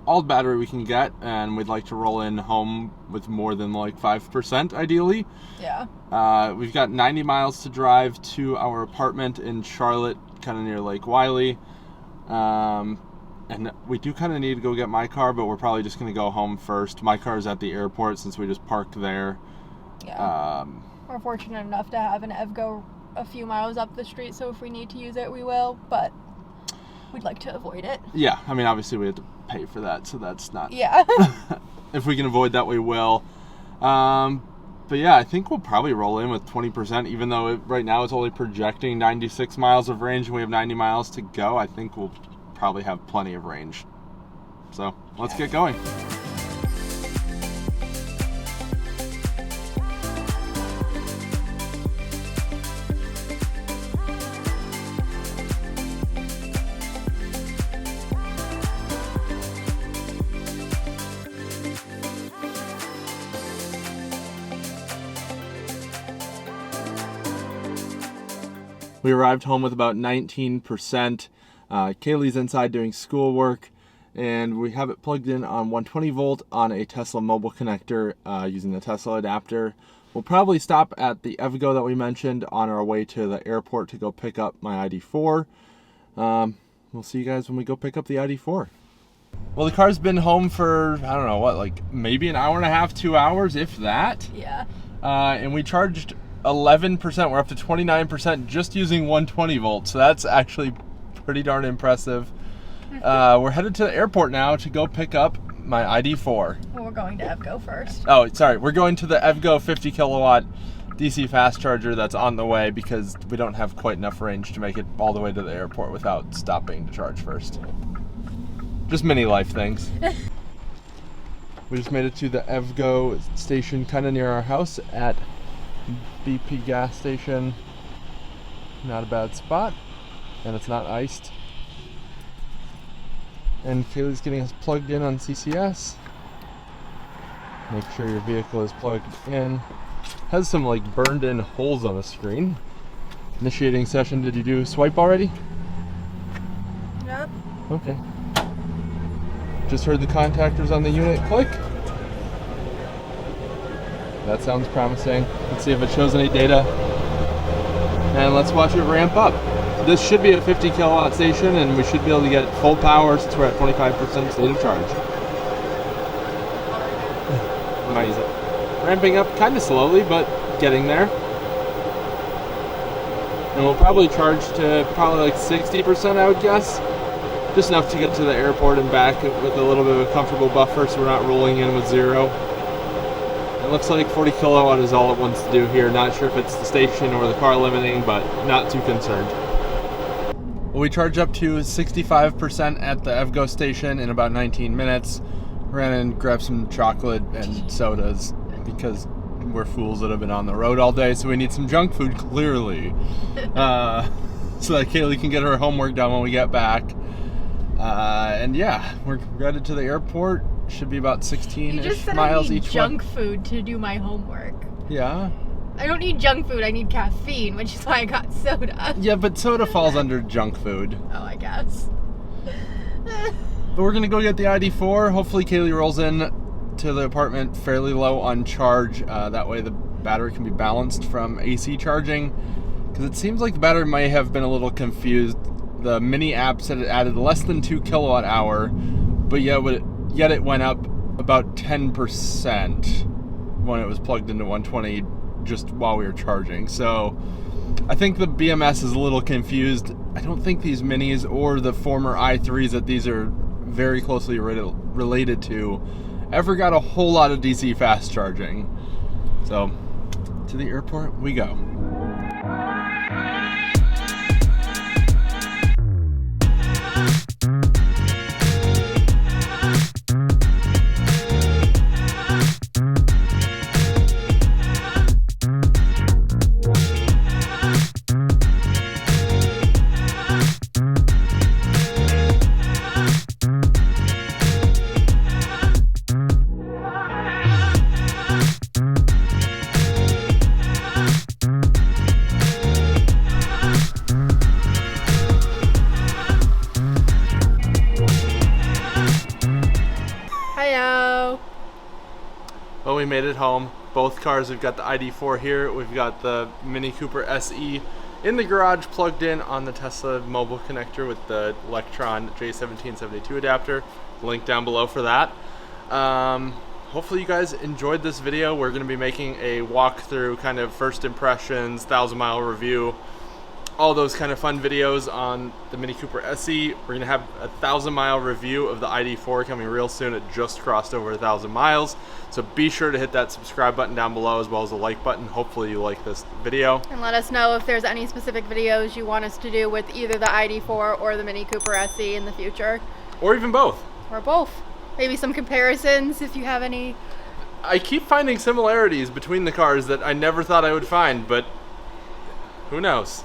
all the battery we can get, and we'd like to roll in home with more than 5% ideally. Yeah. We've got 90 miles to drive to our apartment in Charlotte, kind of near Lake Wylie. And we do kind of need to go get my car, but we're probably just going to go home first. My car is at the airport since we just parked there. Yeah. We're fortunate enough to have an EVgo a few miles up the street, so if we need to use it, we will, but we'd like to avoid it. Yeah, I mean, obviously we have to pay for that, so that's not... Yeah. If we can avoid that, we will. But yeah, I think we'll probably roll in with 20%, even though right now it's only projecting 96 miles of range and we have 90 miles to go. I think we'll probably have plenty of range. So let's get going. We arrived home with about 19%. Kaylee's inside doing schoolwork, and we have it plugged in on 120 volt on a Tesla mobile connector using the Tesla adapter. We'll probably stop at the EVgo that we mentioned on our way to the airport to go pick up my ID.4. We'll see you guys when we go pick up the ID.4. Well, the car's been home for, I don't know, what, maybe an hour and a half, 2 hours, if that. Yeah. And we charged 11%. We're up to 29% just using 120 volts. So that's actually pretty darn impressive. We're headed to the airport now to go pick up my ID.4. Well, we're going to EVgo first. Oh, sorry. We're going to the EVgo 50 kilowatt DC fast charger that's on the way because we don't have quite enough range to make it all the way to the airport without stopping to charge first. Just mini life things. We just made it to the EVgo station kind of near our house at BP gas station. Not a bad spot, and it's not iced. And Kaylee's getting us plugged in on CCS. Make sure your vehicle is plugged in. Has some burned in holes on the screen. Initiating session. Did you do swipe already? Yep. Okay. Just heard the contactors on the unit click. That sounds promising. Let's see if it shows any data. And let's watch it ramp up. This should be a 50 kilowatt station, and we should be able to get full power since we're at 25% state of charge. Amazing. Ramping up kind of slowly, but getting there. And we'll probably charge to probably 60%, I would guess. Just enough to get to the airport and back with a little bit of a comfortable buffer so we're not rolling in with zero. It looks like 40 kilowatt is all it wants to do here. Not sure if it's the station or the car limiting, but not too concerned. Well, we charge up to 65% at the EVgo station in about 19 minutes. Ran and grabbed some chocolate and sodas because we're fools that have been on the road all day, so we need some junk food, clearly. So that Kaylee can get her homework done when we get back. And yeah, we're headed to the airport. Should be about 16-ish miles each way. You just said I need junk food to do my homework. Yeah? I don't need junk food, I need caffeine, which is why I got soda. Yeah, but soda falls under junk food. Oh, I guess. but we're gonna go get the ID.4. Hopefully Kalie rolls in to the apartment fairly low on charge. That way the battery can be balanced from AC charging. Because it seems like the battery might have been a little confused. The Mini app said it added less than 2 kilowatt hour, but yet it went up about 10% when it was plugged into 120 just while we were charging. So I think the BMS is a little confused. I don't think these Minis or the former i3s that these are very closely related to ever got a whole lot of DC fast charging. So to the airport we go. Well, we made it home. Both cars, we've got the ID.4 here. We've got the Mini Cooper SE in the garage plugged in on the Tesla mobile connector with the Electron J1772 adapter. Link down below for that. Hopefully you guys enjoyed this video. We're going to be making a walkthrough, kind of first impressions, 1,000-mile review, all those kind of fun videos on the Mini Cooper SE. We're going to have a 1,000-mile review of the ID.4 coming real soon. It just crossed over 1,000 miles. So be sure to hit that subscribe button down below as well as the like button. Hopefully you like this video. And let us know if there's any specific videos you want us to do with either the ID.4 or the Mini Cooper SE in the future. Or even both. Or both. Maybe some comparisons if you have any. I keep finding similarities between the cars that I never thought I would find, but who knows?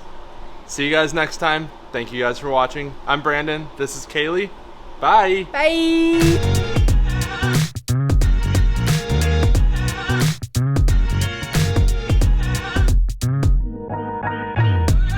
See you guys next time. Thank you guys for watching. I'm Brandon. This is Kalie. Bye. Bye.